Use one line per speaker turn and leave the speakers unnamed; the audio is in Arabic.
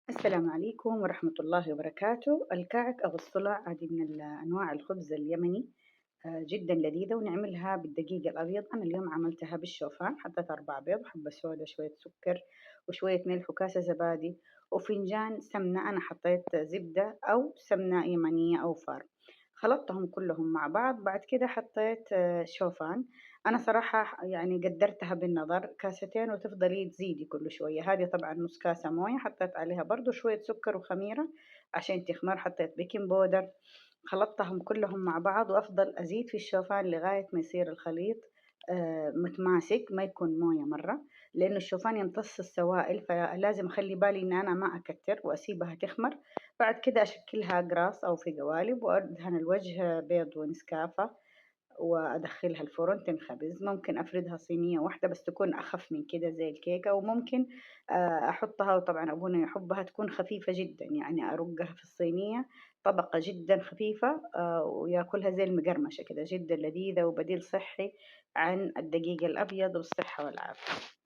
السلام عليكم ورحمة الله وبركاته. الكعك أو الصلع هذه من أنواع الخبز اليمني، جدا لذيذة ونعملها بالدقيق الأبيض. أنا اليوم عملتها بالشوفان، حطيت 4 بيض، حبة سودا، شوية سكر وشوية ملح وكاسة زبادي وفنجان سمنة. أنا حطيت زبدة أو سمنة يمنية أو فار، خلطتهم كلهم مع بعض. بعد كده حطيت شوفان. أنا صراحة يعني قدرتها بالنظر كاستين وتفضلي تزيدي كل شوية. هذه طبعا نص كاسة موية، حطيت عليها برضو شوية سكر وخميرة عشان تخمر، حطيت بيكنج بودر. خلطتهم كلهم مع بعض وأفضل أزيد في الشوفان لغاية ما يصير الخليط متماسك، ما يكون موية مرة، لأنه الشوفان يمتص السوائل، فلازم أخلي بالي إن أنا ما أكتر وأسيبها تخمر. بعد كده أشكلها قراص أو في قوالب وأدهن الوجه بيض ونسكافة وأدخلها الفرن تنخبز. ممكن أفردها صينية واحدة بس تكون أخف من كده زي الكيكة، وممكن أحطها، وطبعا أبونا يحبها تكون خفيفة جدا، يعني أرقها في الصينية طبقة جدا خفيفة وياكلها زي المقرمشة كده، جدا لذيذة وبديل صحي عن الدقيق الأبيض، والصحة والعافية.